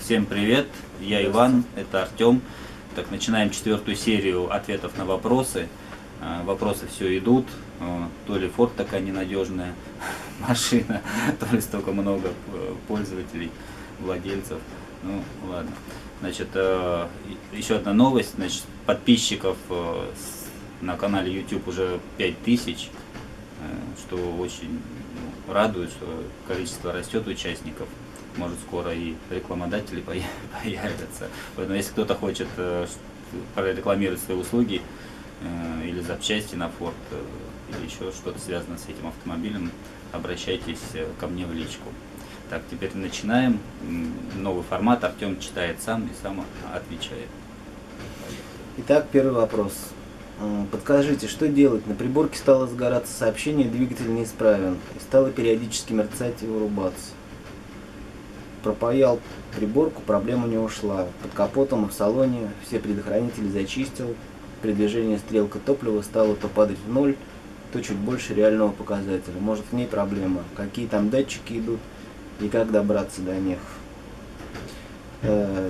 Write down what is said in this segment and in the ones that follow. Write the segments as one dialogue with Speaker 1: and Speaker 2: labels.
Speaker 1: Всем привет, я Иван, это Артем. Так, начинаем 4-ю серию ответов на вопросы. Вопросы все идут, то ли Ford такая ненадежная машина, то ли столько много пользователей, владельцев. Ну ладно. Значит, еще одна новость, значит, подписчиков на канале YouTube уже 5000, что очень радует, что количество растет участников. Может, скоро и рекламодатели появятся. Поэтому, если кто-то хочет прорекламировать свои услуги или запчасти на Ford, или еще что-то связано с этим автомобилем, обращайтесь ко мне в личку. Так, теперь начинаем. Новый формат. Артем читает сам и сам отвечает.
Speaker 2: Итак, первый вопрос. Подскажите, что делать? На приборке стало загораться сообщение, двигатель неисправен, и стало периодически мерцать и вырубаться. Пропаял приборку, проблема не ушла. Под капотом и в салоне все предохранители зачистил. При движении стрелка топлива стала то падать в ноль, то чуть больше реального показателя. Может, в ней проблема? Какие там датчики идут и как добраться до них?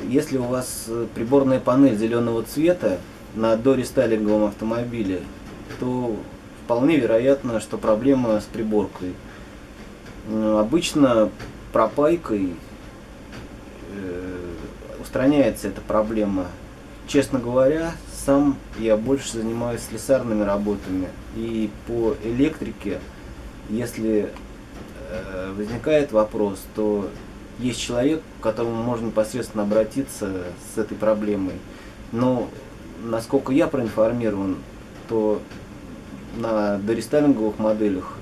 Speaker 2: Если у вас приборная панель зеленого цвета на дорестайлинговом автомобиле, то вполне вероятно, что проблема с приборкой. Обычно пропайкой устраняется эта проблема. Честно говоря, сам я больше занимаюсь слесарными работами, и по электрике, если возникает вопрос, то есть человек, к которому можно непосредственно обратиться с этой проблемой. Но насколько я проинформирован, то на дорестайлинговых моделях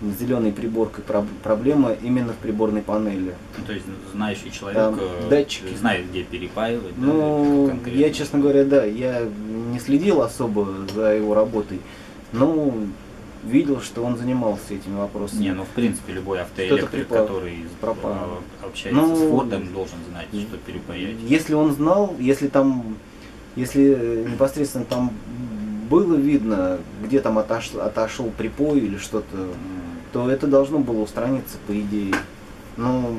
Speaker 2: с зеленой приборкой проблема именно в приборной панели.
Speaker 1: Ну, то есть знающий человек
Speaker 2: датчики
Speaker 1: знает, где перепаивать.
Speaker 2: Ну, да, я, честно говоря, да, я не следил особо за его работой, но видел, что он занимался этими вопросами.
Speaker 1: Не, ну в принципе любой автоэлектрик, который общается с Фордом, должен знать, что перепаять.
Speaker 2: Если он знал, если непосредственно там было видно, где там отошел припой или что-то, то это должно было устраниться, по идее. Но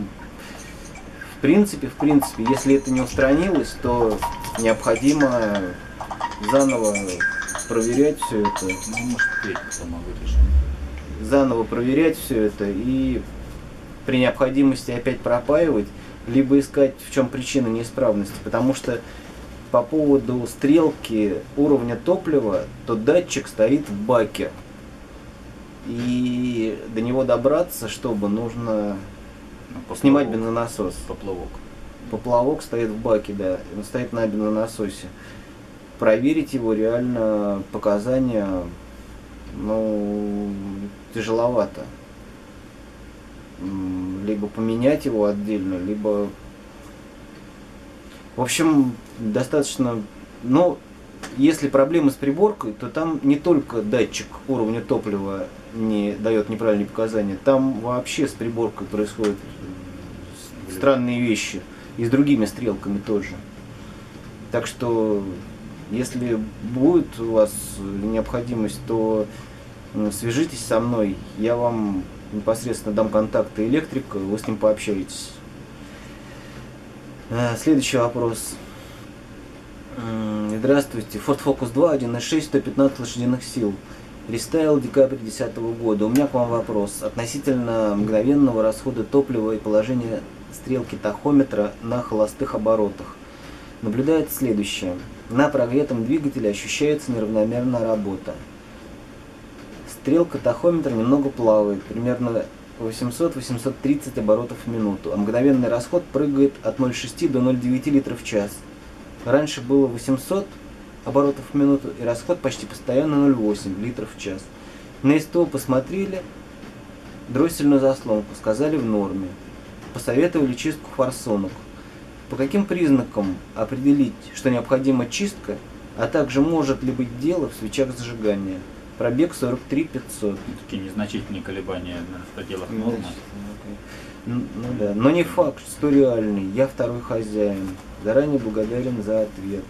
Speaker 2: в принципе, если это не устранилось, то необходимо заново проверять все это.
Speaker 1: Ну, может, сама выпишем.
Speaker 2: Заново проверять все это и при необходимости опять пропаивать, либо искать, в чем причина неисправности. Потому что по поводу стрелки уровня топлива, то датчик стоит в баке. И до него добраться, чтобы нужно снимать бензонасос.
Speaker 1: Поплавок.
Speaker 2: Поплавок стоит в баке, да. Он стоит на бензонасосе. Проверить его реально показания, тяжеловато. Либо поменять его отдельно, либо... В общем, достаточно... Но если проблемы с приборкой, то там не только датчик уровня топлива не дает неправильные показания, там вообще с приборкой происходят странные вещи. И с другими стрелками тоже. Так что, если будет у вас необходимость, то свяжитесь со мной. Я вам непосредственно дам контакты электрика, вы с ним пообщаетесь. Следующий вопрос. Здравствуйте. Ford Focus 2, 1.6, 115 лошадиных сил. Рестайл декабрь 2010 года. У меня к вам вопрос относительно мгновенного расхода топлива и положения стрелки тахометра на холостых оборотах. Наблюдается следующее. На прогретом двигателе ощущается неравномерная работа. Стрелка тахометра немного плавает, примерно 800-830 оборотов в минуту, а мгновенный расход прыгает от 0,6 до 0,9 литров в час. Раньше было 800 оборотов в минуту, и расход почти постоянно 0,8 литров в час. На СТО посмотрели дроссельную заслонку, сказали в норме. Посоветовали чистку форсунок. По каким признакам определить, что необходима чистка, а также может ли быть дело в свечах зажигания? Пробег 43 500.
Speaker 1: Такие незначительные колебания в пределах нормы.
Speaker 2: Да, но не факт, что реальный. Я второй хозяин. Заранее благодарен за ответ.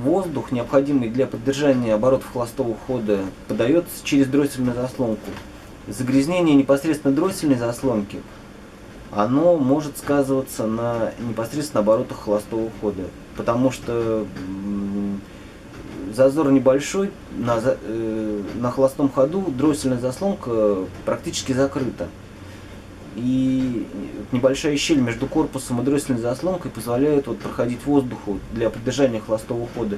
Speaker 2: Воздух, необходимый для поддержания оборотов холостого хода, подается через дроссельную заслонку. Загрязнение непосредственно дроссельной заслонки оно может сказываться на непосредственно оборотах холостого хода. Потому что зазор небольшой, на холостом ходу дроссельная заслонка практически закрыта. И небольшая щель между корпусом и дроссельной заслонкой позволяет вот проходить воздуху для поддержания холостого хода.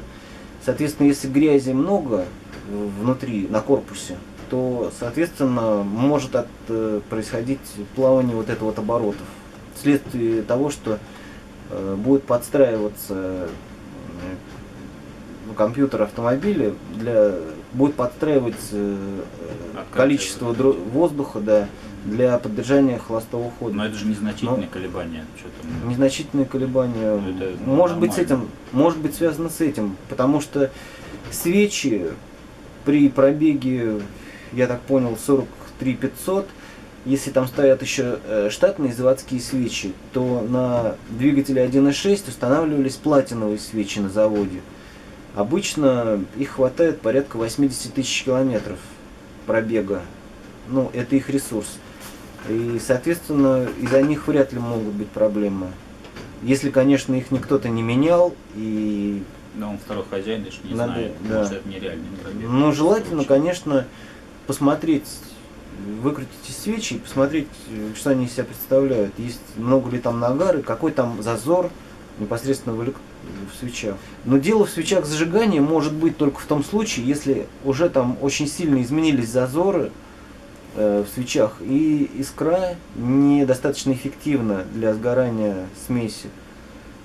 Speaker 2: Соответственно, если грязи много внутри, на корпусе, то, соответственно, может происходить плавание вот этого вот оборотов. Вследствие того, что будет подстраиваться компьютер автомобиля, будет подстраивать количество воздуха, для поддержания холостого хода.
Speaker 1: Но это же незначительные колебания. Что-то...
Speaker 2: Незначительные колебания.
Speaker 1: Это
Speaker 2: может быть связано с этим, потому что свечи при пробеге, я так понял, 43 500, если там стоят еще штатные заводские свечи, то на двигателе 1.6 устанавливались платиновые свечи на заводе. Обычно их хватает порядка 80 тысяч километров пробега. Ну, это их ресурс. И, соответственно, из-за них вряд ли могут быть проблемы. Если, конечно, их никто-то не менял и...
Speaker 1: Да, он второй хозяин, даже не знает,
Speaker 2: да.
Speaker 1: может, это нереальный пробег.
Speaker 2: Ну, желательно, конечно, посмотреть, выкрутить свечи и посмотреть, что они из себя представляют. Есть много ли там нагары, какой там зазор непосредственно в свечах. Но дело в свечах зажигания может быть только в том случае, если уже там очень сильно изменились зазоры в свечах, и искра недостаточно эффективна для сгорания смеси.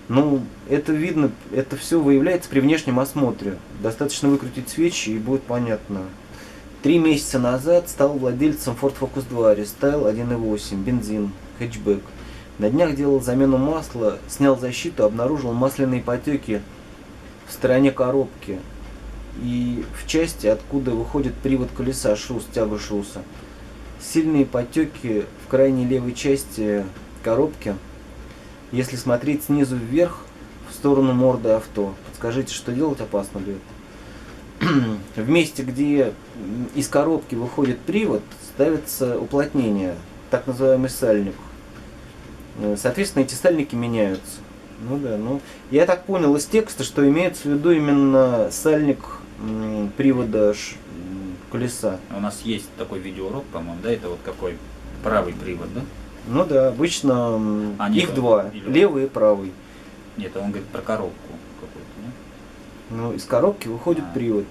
Speaker 2: Ну, это видно, это все выявляется при внешнем осмотре. Достаточно выкрутить свечи, и будет понятно. 3 месяца назад стал владельцем Ford Focus 2 Restyle 1.8, бензин, хэтчбэк. На днях делал замену масла, снял защиту, обнаружил масляные потеки в стороне коробки и в части, откуда выходит привод колеса, тяга шуса. Сильные потеки в крайней левой части коробки. Если смотреть снизу вверх, в сторону морды авто, подскажите, что делать, опасно ли это? В месте, где из коробки выходит привод, ставится уплотнение, так называемый сальник. Соответственно, эти сальники меняются. Ну да, я так понял из текста, что имеется в виду именно сальник привода колеса.
Speaker 1: У нас есть такой видеоурок, по-моему, да, это вот какой правый привод, да?
Speaker 2: Ну да, обычно их два, левый и правый.
Speaker 1: Нет, он говорит про коробку какую-то, нет?
Speaker 2: Ну, из коробки выходит привод.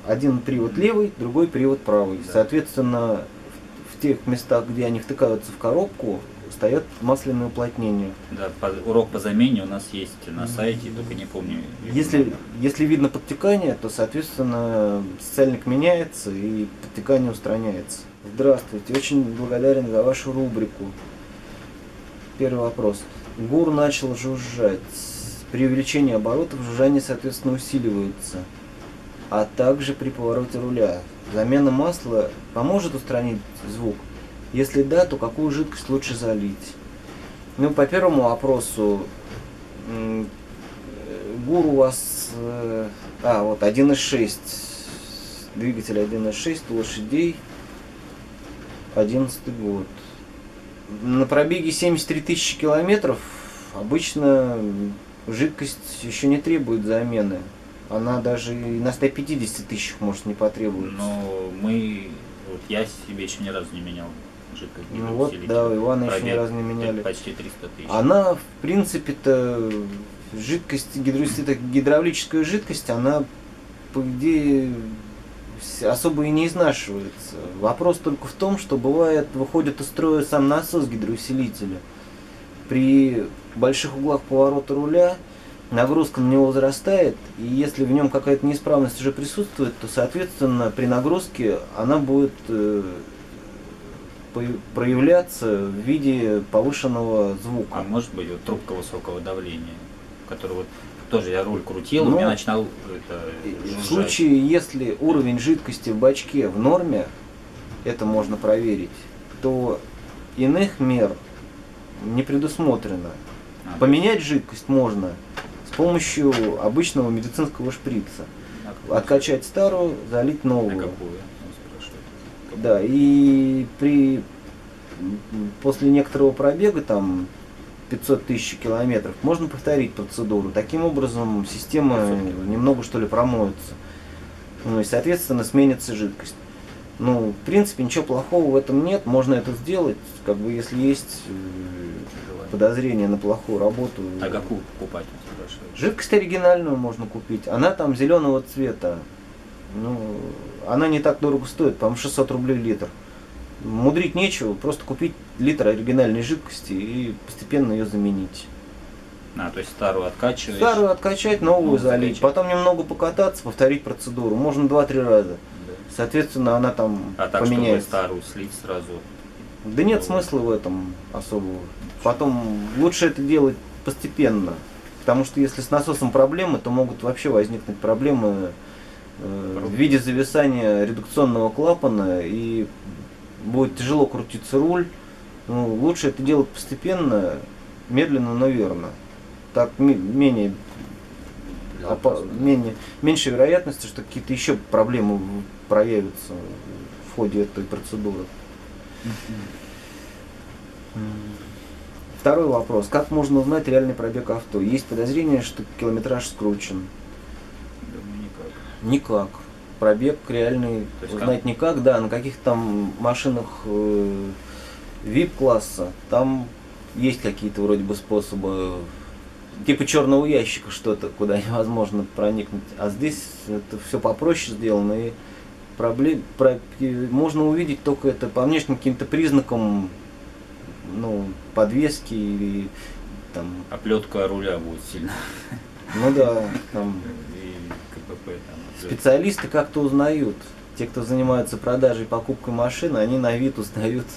Speaker 2: Один привод левый, другой привод правый. Да. Соответственно, в тех местах, где они втыкаются в коробку, стоят масляные уплотнения.
Speaker 1: Да, урок по замене у нас есть на сайте, только не помню.
Speaker 2: Если видно подтекание, то, соответственно, сальник меняется и подтекание устраняется. Здравствуйте, очень благодарен за вашу рубрику. Первый вопрос. ГУР начал жужжать. При увеличении оборотов жужжание, соответственно, усиливается. А также при повороте руля. Замена масла поможет устранить звук? Если да, то какую жидкость лучше залить? Ну, по первому вопросу, ГУР у вас, вот 1.6, двигатель 1.6, лошадей, 11 год. На пробеге 73 тысячи километров обычно жидкость еще не требует замены. Она даже и на 150 тысячах может не потребоваться.
Speaker 1: Но я себе еще ни разу не менял жидкость гидроусилителя.
Speaker 2: Ну вот, да, Ивана еще ни разу не меняли.
Speaker 1: Почти 300 тысяч.
Speaker 2: Она, в принципе-то, жидкость, гидравлическая жидкость, она, по идее, особо и не изнашивается. Вопрос только в том, что бывает, выходит из строя сам насос гидроусилителя. При больших углах поворота руля нагрузка на него возрастает, и если в нем какая-то неисправность уже присутствует, то, соответственно, при нагрузке она будет проявляться в виде повышенного звука.
Speaker 1: А может быть вот трубка высокого давления, который вот тоже я руль крутил, у меня начинал
Speaker 2: в случае, если уровень жидкости в бачке в норме, это можно проверить, то иных мер не предусмотрено. Поменять жидкость можно с помощью обычного медицинского шприца. Откачать старую, залить новую.
Speaker 1: Какую?
Speaker 2: Да, и при после некоторого пробега, там 500 тысяч километров, можно повторить процедуру. Таким образом система немного что ли промоется. Ну и соответственно сменится жидкость. Ну, в принципе, ничего плохого в этом нет, можно это сделать, как бы если есть подозрение на плохую работу.
Speaker 1: А какую покупать, спрашивают?
Speaker 2: Жидкость оригинальную можно купить, она там зеленого цвета. Ну, она не так дорого стоит, по-моему, 600 рублей литр. Мудрить нечего, просто купить литр оригинальной жидкости и постепенно ее заменить.
Speaker 1: То есть старую откачиваешь?
Speaker 2: Старую откачать, новую залить,
Speaker 1: закачать.
Speaker 2: потом немного покататься, повторить процедуру. Можно 2-3 раза.
Speaker 1: Да.
Speaker 2: Соответственно, она там
Speaker 1: Так,
Speaker 2: поменяется.
Speaker 1: чтобы старую слить сразу?
Speaker 2: Да нет смысла в этом особого. Потом лучше это делать постепенно. Потому что если с насосом проблемы, то могут вообще возникнуть проблемы в виде зависания редукционного клапана, и будет тяжело крутиться руль. Ну, лучше это делать постепенно, медленно, но верно. Так меньше вероятности, что какие-то еще проблемы проявятся в ходе этой процедуры. Второй вопрос. Как можно узнать реальный пробег авто? Есть подозрение, что километраж скручен.
Speaker 1: Думаю, никак.
Speaker 2: Никак. Пробег реальный узнать никак. Да, на каких-то там машинах VIP-класса там есть какие-то вроде бы способы, типа черного ящика что-то, куда невозможно проникнуть. А здесь это все попроще сделано, и можно увидеть только это по внешним каким-то признакам, ну, подвески или там.
Speaker 1: Оплетка руля будет сильно.
Speaker 2: Ну да, там.
Speaker 1: И КПП там.
Speaker 2: Специалисты как-то узнают. Те, кто занимается продажей и покупкой машин, они на вид узнают.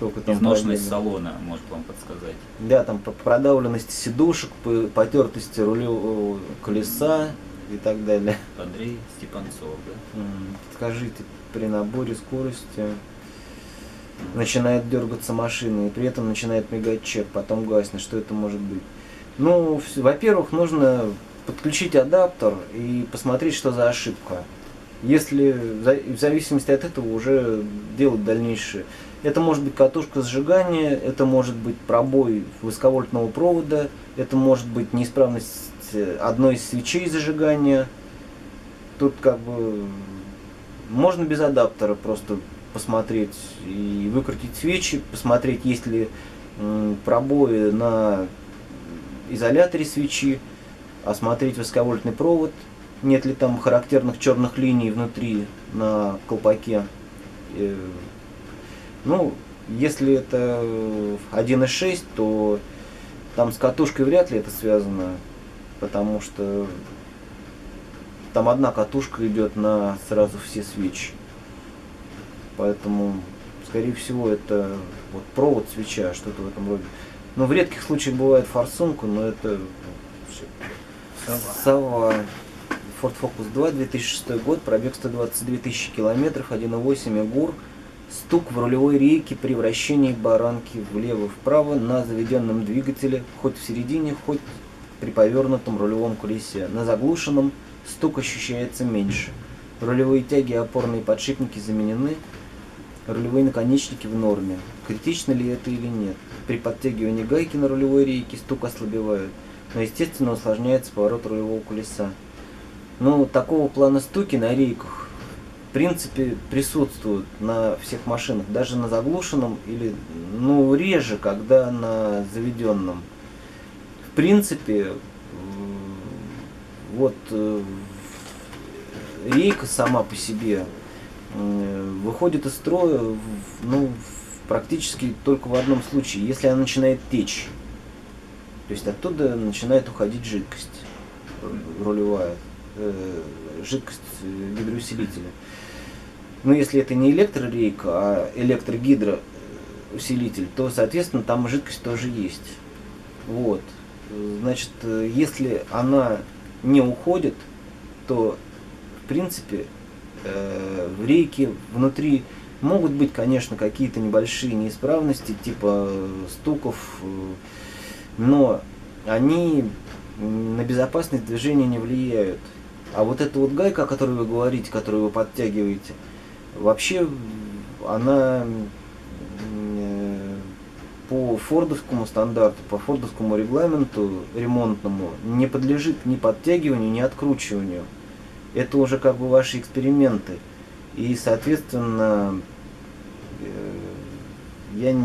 Speaker 1: Да. Изношенность салона может вам подсказать.
Speaker 2: Да, там по продавленности сидушек, по потертости рулевого колеса и так далее.
Speaker 1: Андрей Степанцов, да?
Speaker 2: Подскажите, при наборе скорости начинает дергаться машина, и при этом начинает мигать чек, потом гаснет. Что это может быть? Ну, во-первых, нужно подключить адаптер и посмотреть, что за ошибка. Если в зависимости от этого уже делать дальнейшее. Это может быть катушка сжигания, это может быть пробой высоковольтного провода, это может быть неисправность одной из свечей зажигания. Тут как бы можно без адаптера просто посмотреть и выкрутить свечи, посмотреть, есть ли пробои на изоляторе свечи, осмотреть высоковольтный провод, нет ли там характерных черных линий внутри на колпаке. Ну, если это 1.6, то там с катушкой вряд ли это связано, потому что там одна катушка идет на сразу все свечи. Поэтому, скорее всего, это вот провод свеча, что-то в этом роде. Но в редких случаях бывает форсунка, но это Сова. Ford Focus 2, 2006 год, пробег 122 тысячи километров, 1.8 ГУР, стук в рулевой рейке при вращении баранки влево-вправо на заведенном двигателе, хоть в середине, хоть при повернутом рулевом колесе. На заглушенном стук ощущается меньше. Рулевые тяги и опорные подшипники заменены, рулевые наконечники в норме. Критично ли это или нет? При подтягивании гайки на рулевой рейке стук ослабевает, но естественно усложняется поворот рулевого колеса. Ну, такого плана стуки на рейках в принципе присутствуют на всех машинах, даже на заглушенном или, ну, реже, когда на заведенном. В принципе, вот рейка сама по себе выходит из строя, ну, практически только в одном случае, если она начинает течь. То есть оттуда начинает уходить жидкость рулевая, жидкость гидроусилителя. Но если это не электрорейка, а электрогидроусилитель, то, соответственно, там жидкость тоже есть. Вот. Значит, если она не уходит, то, в принципе, в рейке внутри могут быть, конечно, какие-то небольшие неисправности, типа стуков, но они на безопасность движения не влияют. А вот эта вот гайка, о которой вы говорите, которую вы подтягиваете, вообще она по фордовскому стандарту, по фордовскому регламенту ремонтному не подлежит ни подтягиванию, ни откручиванию. Это уже как бы ваши эксперименты. И, соответственно, я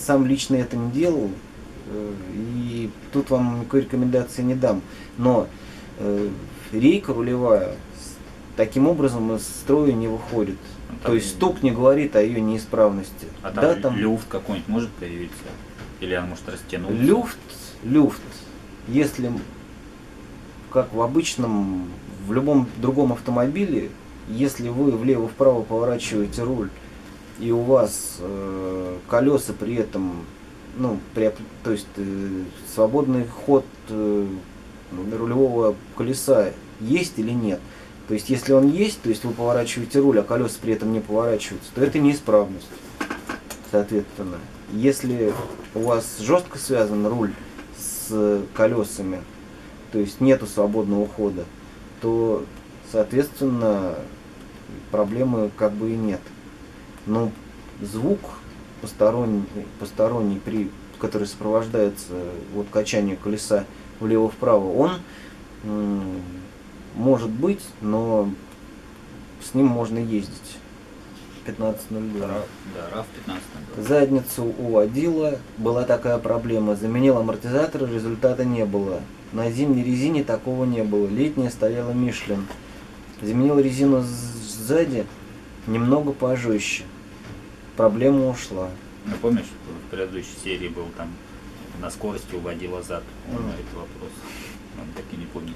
Speaker 2: сам лично это не делал, и тут вам никакой рекомендации не дам. Но рейка рулевая таким образом из строя не выходит. То есть стук не говорит о ее неисправности.
Speaker 1: А
Speaker 2: да,
Speaker 1: там люфт какой-нибудь может появиться? Или он может растянуться?
Speaker 2: Люфт, если как в обычном, в любом другом автомобиле, если вы влево-вправо поворачиваете руль, и у вас колеса при этом, ну, то есть свободный ход рулевого колеса есть или нет. То есть если он есть, то есть вы поворачиваете руль, а колеса при этом не поворачиваются, то это неисправность. Соответственно, если у вас жестко связан руль с колесами, то есть нету свободного хода, то, соответственно, проблемы как бы и нет. Но звук посторонний, который сопровождается вот качанием колеса влево-вправо, он может быть, но с ним можно ездить. 15.02.
Speaker 1: Да, RAV 15.02.
Speaker 2: Задницу уводила, была такая проблема. Заменил амортизаторы, результата не было. На зимней резине такого не было. Летняя стояла Мишлен. Заменил резину сзади, немного пожестче. Проблема ушла.
Speaker 1: Ну, помнишь, в предыдущей серии был там на скорости уводила зад. На этот вопрос. Мы так и не поняли.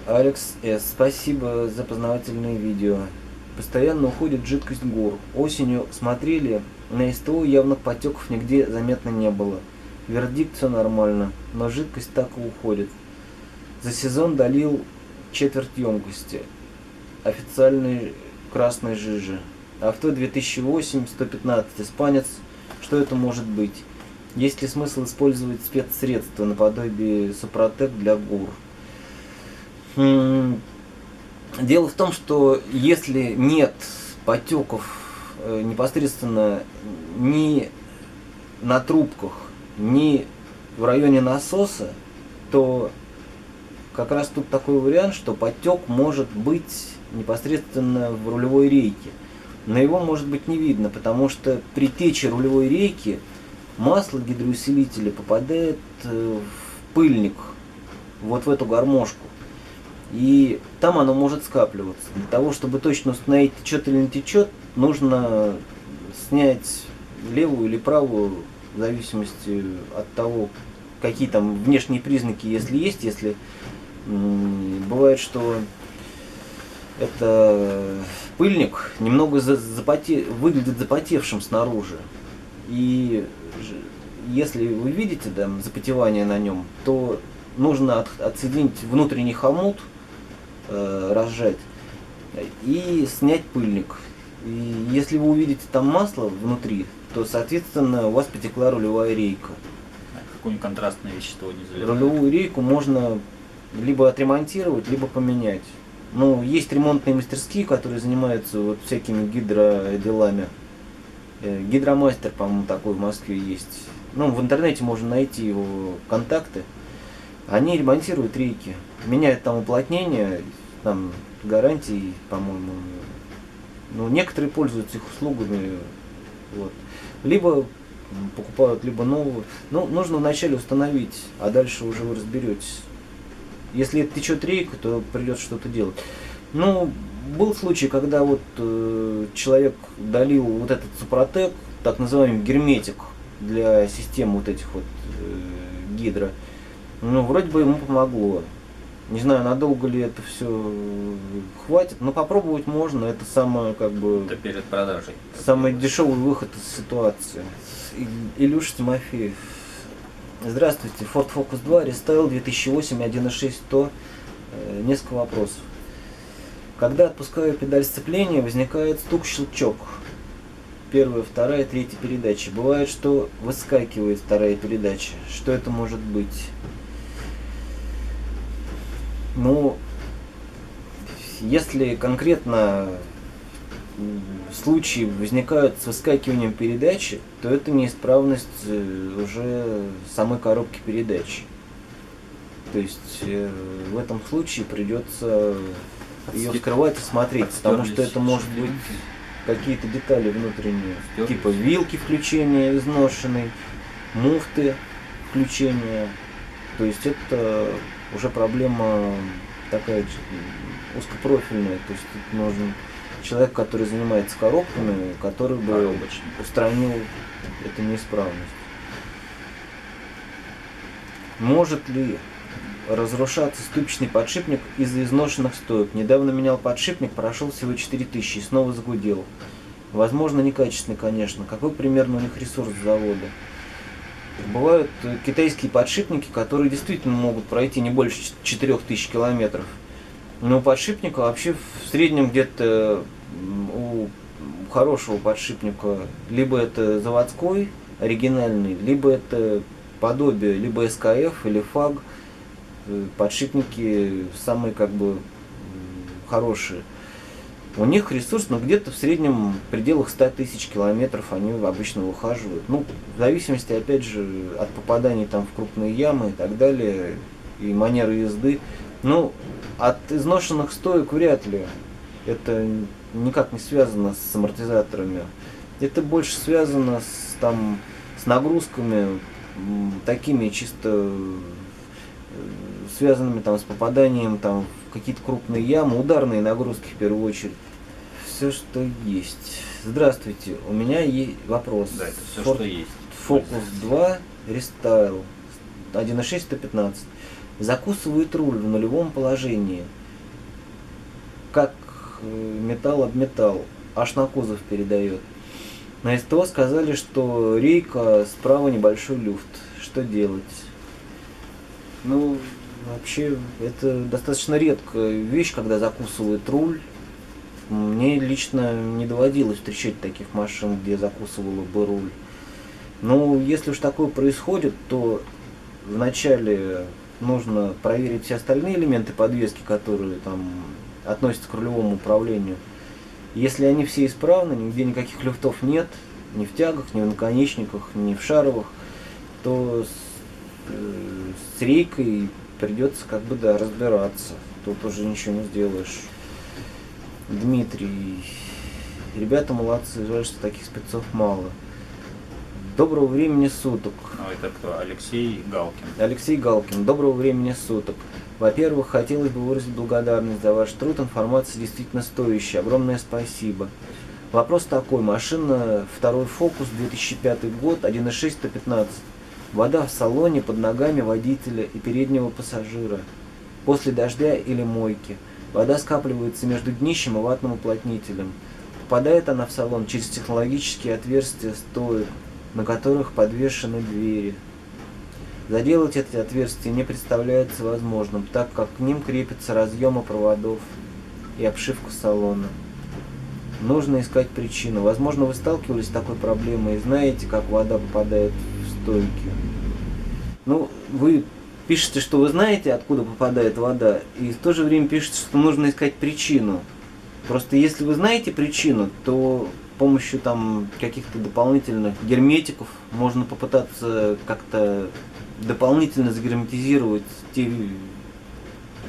Speaker 2: Алекс С. Спасибо за познавательные видео. Постоянно уходит жидкость ГУР. Осенью смотрели, на СТО явных потеков нигде заметно не было. Вердикт все нормально, но жидкость так и уходит. За сезон долил четверть емкости. Официальной красной жижи. Авто 2008, 115, испанец. Что это может быть? Есть ли смысл использовать спецсредства наподобие Супротек для ГУР? Дело в том, что если нет потеков непосредственно ни на трубках, ни в районе насоса, то как раз тут такой вариант, что потек может быть непосредственно в рулевой рейке. Но его может быть не видно, потому что при тече рулевой рейки масло гидроусилителя попадает в пыльник, вот в эту гармошку. И там оно может скапливаться. Для того, чтобы точно установить, течет или не течет, нужно снять левую или правую, в зависимости от того, какие там внешние признаки, если есть. Если бывает, что это пыльник немного выглядит запотевшим снаружи. И если вы видите там запотевание на нем, то нужно отсоединить внутренний хомут, разжать и снять пыльник. И если вы увидите там масло внутри, то, соответственно, у вас потекла рулевая рейка.
Speaker 1: Какое-нибудь контрастное вещество не заливать.
Speaker 2: Рулевую рейку можно либо отремонтировать, либо поменять. Ну, есть ремонтные мастерские, которые занимаются вот всякими гидроделами. Гидромастер, по-моему, такой в Москве есть. Ну, в интернете можно найти его контакты. Они ремонтируют рейки, меняют там уплотнение, там гарантии, по-моему. Ну, некоторые пользуются их услугами. Вот. Либо покупают, либо новую. Ну, нужно вначале установить, а дальше уже вы разберетесь. Если это течет рейка, то придется что-то делать. Ну, был случай, когда вот человек долил вот этот Супротек, так называемый герметик для систем вот этих вот гидро. Ну, вроде бы ему помогло. Не знаю, надолго ли это все хватит, но попробовать можно. Это самое, как бы,
Speaker 1: Это перед продажей.
Speaker 2: самый дешевый выход из ситуации. Илюша Тимофеев. Здравствуйте. Ford Focus 2, рестайл 2008, 1.6 100. Несколько вопросов. Когда отпускаю педаль сцепления, возникает стук-щелчок. Первая, вторая, третья передача. Бывает, что выскакивает вторая передача. Что это может быть? Ну, если конкретно случаи возникают с выскакиванием передачи, то это неисправность уже самой коробки передач. То есть в этом случае придется ее вскрывать и смотреть, потому что это может быть какие-то детали внутренние, типа вилки включения изношенной, муфты включения. То есть это уже проблема такая узкопрофильная. То есть тут нужен человек, который занимается коробками, который бы устранил эту неисправность. Может ли разрушаться ступичный подшипник из-за изношенных стоек? Недавно менял подшипник, прошел всего 4000 и снова загудел. Возможно, некачественный, конечно. Какой примерно у них ресурс завода? Бывают китайские подшипники, которые действительно могут пройти не больше 4000 километров. Но у подшипника вообще в среднем где-то у хорошего подшипника либо это заводской, оригинальный, либо это подобие, либо СКФ или ФАГ. Подшипники самые как бы хорошие. У них ресурс, но где-то в среднем в пределах 100 тысяч километров они обычно выхаживают. Ну, в зависимости, опять же, от попаданий там в крупные ямы и так далее, и манеры езды. Ну, от изношенных стоек вряд ли. Это никак не связано с амортизаторами. Это больше связано с нагрузками, такими чисто связанными там с попаданием там в какие-то крупные ямы, ударные нагрузки в первую очередь. Все, что есть. Здравствуйте, у меня есть вопрос.
Speaker 1: Да, это все, что есть.
Speaker 2: Focus 2 Restyle 1.6 115. Закусывает руль в нулевом положении. Как металл об металл. Аж на кузов передает. На СТО сказали, что рейка справа небольшой люфт. Что делать? Ну, вообще, это достаточно редкая вещь, когда закусывает руль. Мне лично не доводилось встречать таких машин, где закусывала бы руль. Но если уж такое происходит, то вначале нужно проверить все остальные элементы подвески, которые там относятся к рулевому управлению. Если они все исправны, нигде никаких люфтов нет, ни в тягах, ни в наконечниках, ни в шаровых, то с рейкой придется как бы да, разбираться. Тут уже ничего не сделаешь. Дмитрий. Ребята молодцы, жаль, что таких спецов мало. Доброго времени суток.
Speaker 1: Ну, это кто? Алексей Галкин.
Speaker 2: Алексей Галкин. Доброго времени суток. Во-первых, хотелось бы выразить благодарность за ваш труд. Информация действительно стоящая. Огромное спасибо. Вопрос такой. Машина, второй Focus, 2005 год, 1.6 115. Вода в салоне, под ногами водителя и переднего пассажира. После дождя или мойки. Вода скапливается между днищем и ватным уплотнителем. Попадает она в салон через технологические отверстия стоек, на которых подвешены двери. Заделать эти отверстия не представляется возможным, так как к ним крепятся разъемы проводов и обшивка салона. Нужно искать причину. Возможно, вы сталкивались с такой проблемой и знаете, как вода попадает в стойки. Ну, вы пишете, что вы знаете, откуда попадает вода, и в то же время пишете, что нужно искать причину. Просто если вы знаете причину, то с помощью там каких-то дополнительных герметиков можно попытаться как-то дополнительно загерметизировать те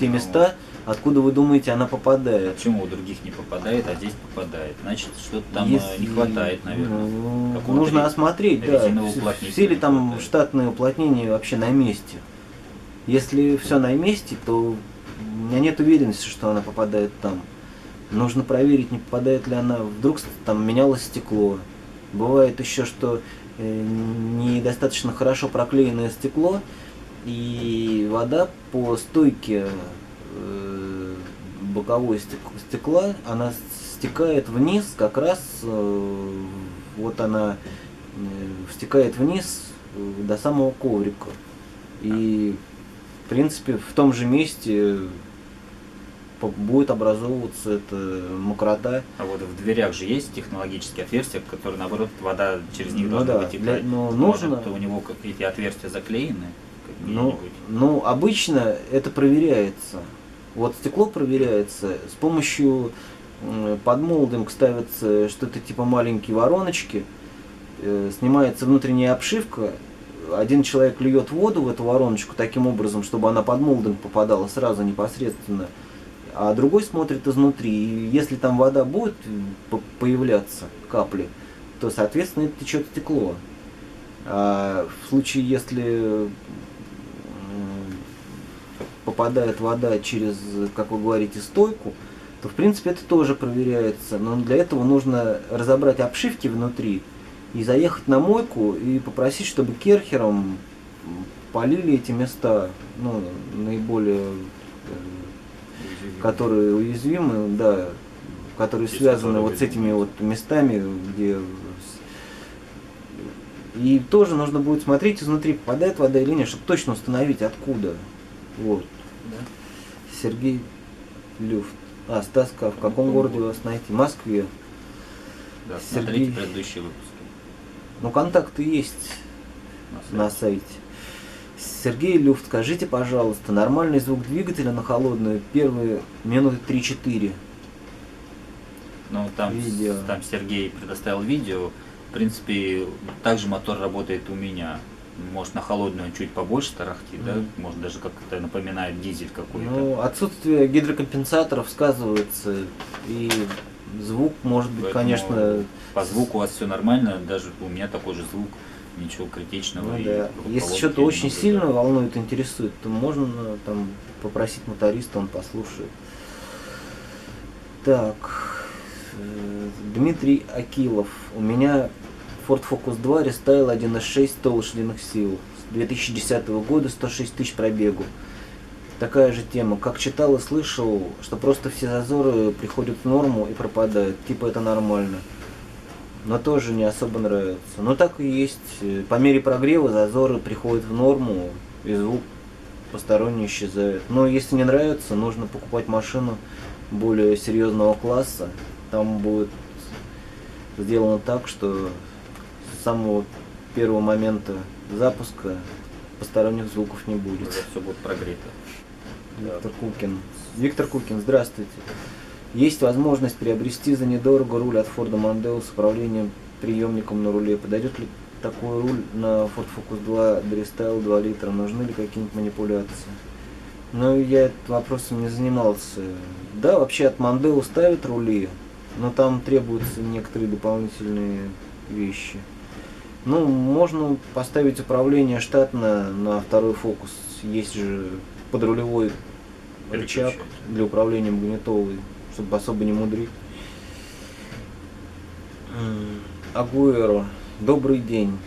Speaker 2: места, откуда вы думаете она попадает.
Speaker 1: Почему у других не попадает, а здесь попадает? Значит, что-то там
Speaker 2: Если,
Speaker 1: не хватает, наверное.
Speaker 2: Нужно осмотреть, да,
Speaker 1: уплотнителя
Speaker 2: все ли там
Speaker 1: хватает.
Speaker 2: штатные уплотнения вообще на месте. Если все на месте, то у меня нет уверенности, что она попадает там. Нужно проверить, не попадает ли она. Вдруг там менялось стекло. Бывает еще, что недостаточно хорошо проклеенное стекло, и вода по стойке боковой стекла, она стекает вниз, как раз вот она стекает вниз до самого коврика. И в принципе в том же месте будет образовываться эта мокрота.
Speaker 1: А вот в дверях же есть технологические отверстия, которые, наоборот, вода через них
Speaker 2: Ну
Speaker 1: должна
Speaker 2: да,
Speaker 1: вытекать.
Speaker 2: но
Speaker 1: Может,
Speaker 2: нужно-
Speaker 1: у него эти отверстия заклеены?
Speaker 2: Ну,
Speaker 1: какие-нибудь?
Speaker 2: обычно это проверяется. Вот стекло проверяется с помощью под молдинг ставится что-то типа маленькие вороночки, снимается внутренняя обшивка, один человек льет воду в эту вороночку таким образом, чтобы она под молдинг попадала сразу непосредственно, а другой смотрит изнутри, и если там вода будет появляться, капли, то, соответственно, это течет стекло. А в случае, если попадает вода через, как вы говорите, стойку, то, в принципе, это тоже проверяется. Но для этого нужно разобрать обшивки внутри и заехать на мойку и попросить, чтобы керхером полили эти места, ну, наиболее, которые уязвимы, да, которые связаны вот с этими вот местами, где... И тоже нужно будет смотреть изнутри, попадает вода или нет, чтобы точно установить, откуда. Вот.
Speaker 1: Да.
Speaker 2: Сергей Люфт. Стаска, в каком городе вас найти? В Москве.
Speaker 1: Да,
Speaker 2: Сергей.
Speaker 1: смотрите предыдущие выпуски.
Speaker 2: Ну, контакты есть на сайте. Сергей Люфт, скажите, пожалуйста, нормальный звук двигателя на холодную первые минуты 3-4?
Speaker 1: Ну, там Сергей предоставил видео. В принципе, также мотор работает у меня. Может, на холодную чуть побольше тарахтит, да? Может, даже как-то напоминает дизель какой-то.
Speaker 2: Ну, отсутствие гидрокомпенсаторов сказывается, и звук может быть,
Speaker 1: Поэтому
Speaker 2: конечно...
Speaker 1: По звуку у вас все нормально, даже у меня такой же звук, ничего критичного.
Speaker 2: Ну, да. Если что-то очень сильно волнует, интересует, то можно там попросить моториста, он послушает. Так, Дмитрий Акилов. У меня Ford Focus 2 рестайл 1.6 100 лошадиных сил. С 2010 года 106 тысяч пробегу. Такая же тема. Как читал и слышал, что просто все зазоры приходят в норму и пропадают. Типа это нормально. Но тоже не особо нравится. Но так и есть. По мере прогрева зазоры приходят в норму и звук посторонний исчезает. Но если не нравится, нужно покупать машину более серьезного класса. Там будет сделано так, что с самого первого момента запуска посторонних звуков не будет.
Speaker 1: Все будет прогрето.
Speaker 2: Виктор Кукин. Виктор Кукин, здравствуйте. Есть возможность приобрести за недорого руль от Ford Mondeo с управлением приемником на руле. Подойдет ли такой руль на Ford Focus 2 Restyle 2 литра? Нужны ли какие-нибудь манипуляции? Ну, я этим вопросом не занимался. Да, вообще от Mondeo ставят рули, но там требуются некоторые дополнительные вещи. Ну, можно поставить управление штатно на второй фокус. Есть же подрулевой рычаг для управления магнитолой, чтобы особо не мудрить. Агуэро. Добрый день.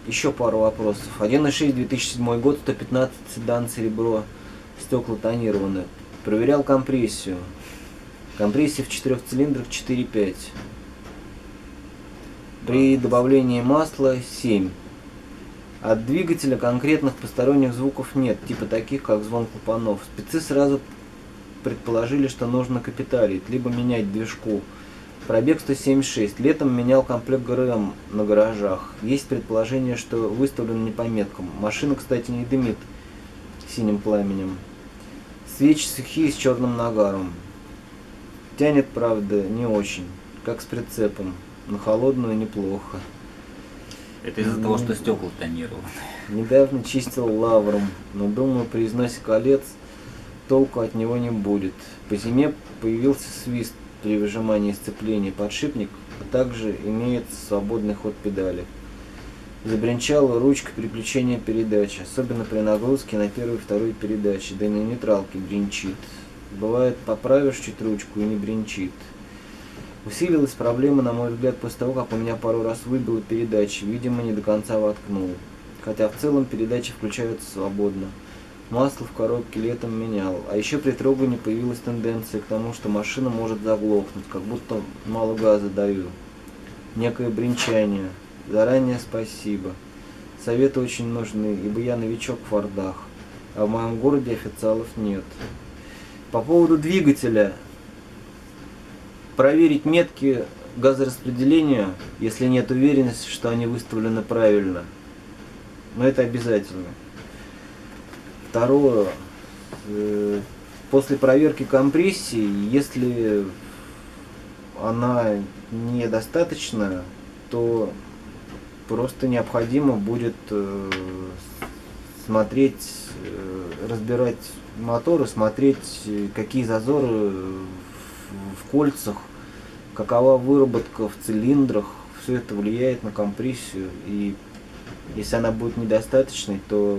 Speaker 2: Еще пару вопросов. 1.6 2007 год, 115 седан, серебро, стекла тонированы. Проверял компрессию. Компрессия в 4 цилиндрах 4,5. При добавлении масла 7. От двигателя конкретных посторонних звуков нет, типа таких, как звон клапанов. Спецы сразу предположили, что нужно капиталить, либо менять движку. Пробег 176. Летом менял комплект ГРМ на гаражах. Есть предположение, что выставлен не по меткам. Машина, кстати, не дымит синим пламенем. Свечи сухие с черным нагаром. Тянет, правда, не очень, как с прицепом. На холодную неплохо.
Speaker 1: Это из-за того, что стекла тонированы.
Speaker 2: Недавно чистил лавром, но думаю, при износе колец толку от него не будет. По зиме появился свист при выжимании сцепления подшипник, а также имеется свободный ход педали. Забринчала ручка переключения передач, особенно при нагрузке на первой и второй передаче, да и на нейтралке бринчит. Бывает, поправишь чуть ручку и не бринчит. Усилилась проблема, на мой взгляд, после того, как у меня пару раз выбило передачи, видимо, не до конца воткнул. Хотя в целом передачи включаются свободно. Масло в коробке летом менял. А еще при трогании появилась тенденция к тому, что машина может заглохнуть, как будто мало газа даю. Некое бренчание. Заранее спасибо. Советы очень нужны, ибо я новичок в фордах, а в моем городе официалов нет. По поводу двигателя. Проверить метки газораспределения, если нет уверенности, что они выставлены правильно. Но это обязательно. Второе. После проверки компрессии, если она недостаточна, то просто необходимо будет смотреть, разбирать моторы, смотреть, какие зазоры в кольцах, какова выработка в цилиндрах. Все это влияет на компрессию, и если она будет недостаточной, то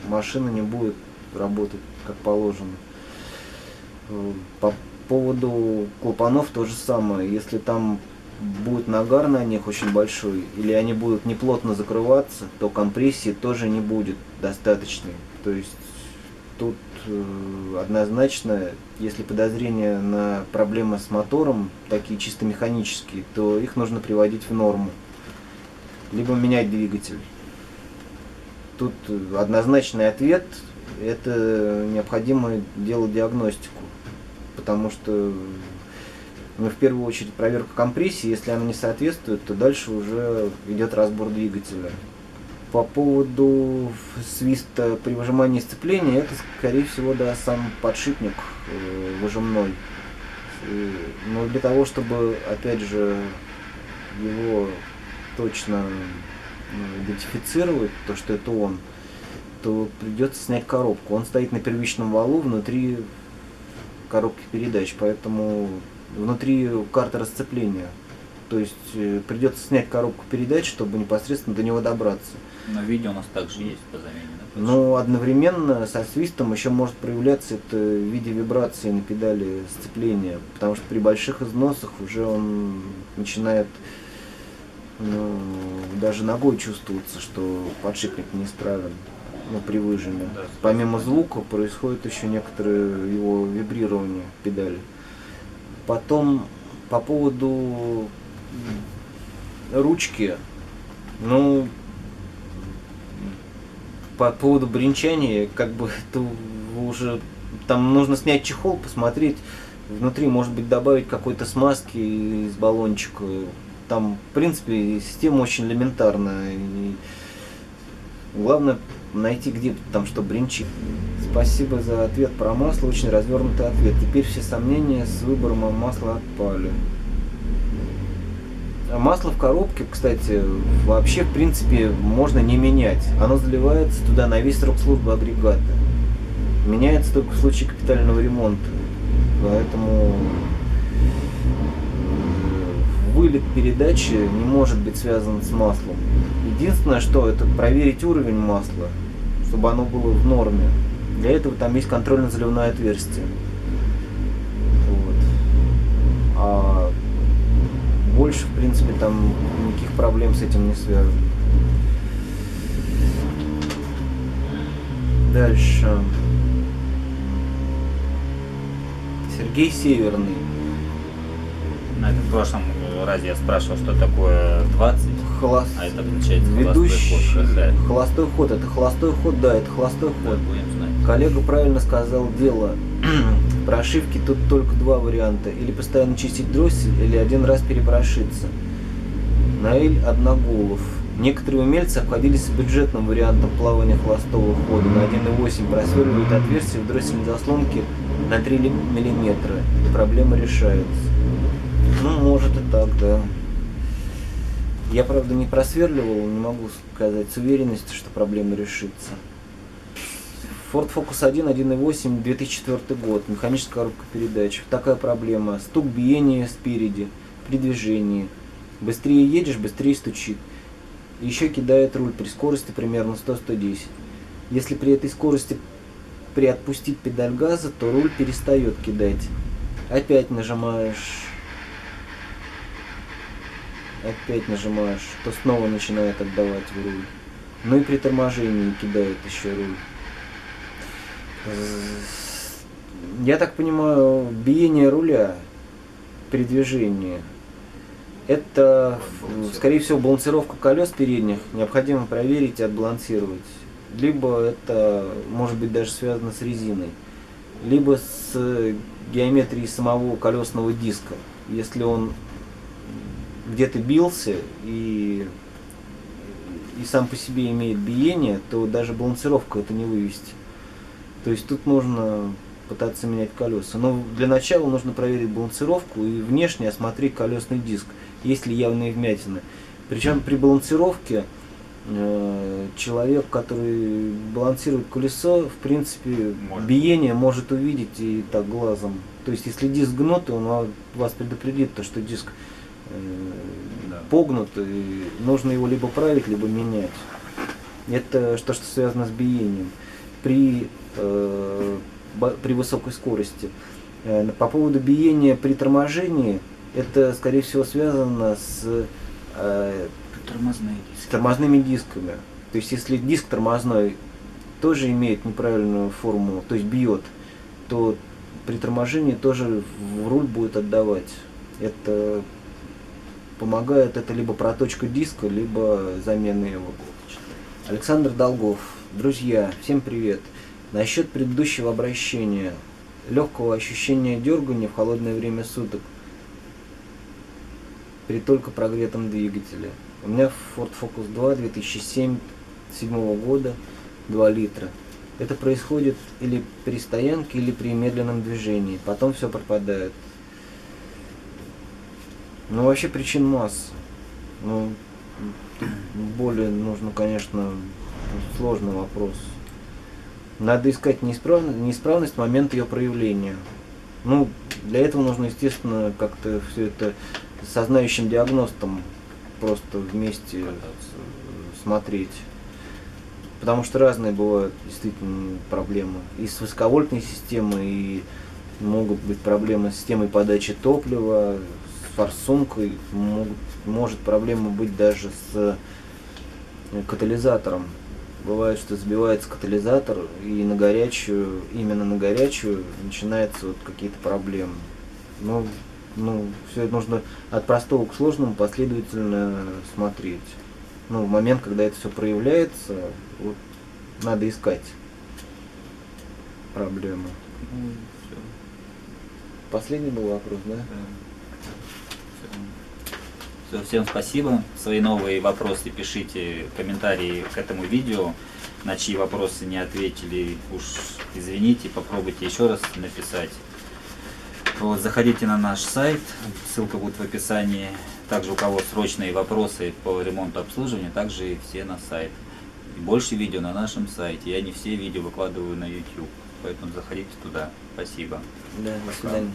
Speaker 2: машина не будет работать как положено. По поводу клапанов то же самое. Если там будет нагар на них очень большой, или они будут неплотно закрываться, то компрессии тоже не будет достаточной. То есть тут однозначно, если подозрения на проблемы с мотором, такие чисто механические, то их нужно приводить в норму. Либо менять двигатель. Тут однозначный ответ – это необходимо делать диагностику. Потому что в первую очередь проверка компрессии, если она не соответствует, то дальше уже идет разбор двигателя. По поводу свиста при выжимании сцепления, это скорее всего да, сам подшипник выжимной. Но для того, чтобы опять же его точно идентифицировать, то что это он, то придется снять коробку. Он стоит на первичном валу внутри коробки передач, поэтому внутри карты расцепления. То есть придется снять коробку передач, чтобы непосредственно до него добраться.
Speaker 1: Но видео у нас также есть по замене, да?
Speaker 2: Но одновременно со свистом еще может проявляться это в виде вибрации на педали сцепления, потому что при больших износах уже он начинает даже ногой чувствуется, что подшипник неисправен, при выжиме.
Speaker 1: Да,
Speaker 2: Помимо звука происходит еще некоторое его вибрирование педали. Потом по поводу ручки, по поводу бренчания, как бы это уже там нужно снять чехол, посмотреть, внутри может быть добавить какой-то смазки из баллончика. Там, в принципе, система очень элементарная. И главное найти, где там что бренчит. Спасибо за ответ про масло, очень развернутый ответ. Теперь все сомнения с выбором масла отпали. А масло в коробке, кстати, вообще, в принципе, можно не менять. Оно заливается туда на весь срок службы агрегата. Меняется только в случае капитального ремонта. Поэтому вылет передачи не может быть связан с маслом. Единственное, что это проверить уровень масла, чтобы оно было в норме. Для этого там есть контрольно-заливное отверстие. Вот. А больше, в принципе, там никаких проблем с этим не связано. Дальше. Сергей Северный.
Speaker 1: В прошлом разе я спрашивал, что такое 20, а это получается
Speaker 2: ведущий,
Speaker 1: холостой ход.
Speaker 2: Это холостой ход, да, это холостой ход.
Speaker 1: Будем знать.
Speaker 2: Коллега правильно сказал дело. Прошивки тут только два варианта. Или постоянно чистить дроссель, или один раз перепрошиться. Наиль Одноголов. Некоторые умельцы обходились бюджетным вариантом плавания холостого хода. На 1.8 просверливают отверстие в дроссельной заслонке на 3 мм. И проблема решается. Может и так, да. Я, правда, не просверливал, не могу сказать с уверенностью, что проблема решится. Ford Focus 1, 1.8, 2004 год, механическая коробка передач. Такая проблема. Стук биения спереди, при движении. Быстрее едешь, быстрее стучит. Еще кидает руль при скорости примерно 100-110. Если при этой скорости приотпустить педаль газа, то руль перестает кидать. Опять нажимаешь, то снова начинает отдавать в руль. И при торможении кидает еще руль. Я так понимаю, биение руля при движении — это, скорее всего, балансировка колес передних. Необходимо проверить и отбалансировать. Либо это может быть даже связано с резиной, либо с геометрией самого колесного диска. Если он где-то бился и сам по себе имеет биение, то даже балансировку это не вывести. То есть тут нужно пытаться менять колеса. Но для начала нужно проверить балансировку и внешне осмотреть колесный диск, есть ли явные вмятины. Причем при балансировке человек, который балансирует колесо, в принципе, биение может увидеть и так глазом. То есть, если диск гнут, он вас предупредит, что диск погнут, и нужно его либо править, либо менять. Это что связано с биением при высокой скорости. По поводу биения при торможении, это, скорее всего, связано с тормозными дисками. То есть, если диск тормозной тоже имеет неправильную форму, то есть бьет, то при торможении тоже в руль будет отдавать. Это помогает, это либо проточка диска, либо замена его. Александр Долгов. Друзья, всем привет. Насчет предыдущего обращения. Легкого ощущения дергания в холодное время суток при только прогретом двигателе. У меня Ford Focus 2 2007 года, 2 литра. Это происходит или при стоянке, или при медленном движении. Потом все пропадает. Ну, вообще причин масса. Ну, более нужно, конечно, сложный вопрос. Надо искать неисправность в момент ее проявления. Ну, для этого нужно, естественно, как-то все это со знающим диагностом просто вместе смотреть. Потому что разные бывают действительно проблемы. И с высоковольтной системой, и могут быть проблемы с системой подачи топлива, с форсункой, может проблема быть даже с катализатором. Бывает, что сбивается катализатор, и именно на горячую начинаются вот какие-то проблемы. Ну, все это нужно от простого к сложному последовательно смотреть. Ну, в момент, когда это все проявляется, вот, надо искать проблему. Последний был вопрос, да?
Speaker 1: Все, всем спасибо. Свои новые вопросы пишите в комментарии к этому видео. На чьи вопросы не ответили, уж извините, попробуйте еще раз написать. Вот, заходите на наш сайт, ссылка будет в описании. Также у кого срочные вопросы по ремонту обслуживания, также и все на сайт. И больше видео на нашем сайте. Я не все видео выкладываю на YouTube, поэтому заходите туда. Спасибо.
Speaker 2: Да, до свидания.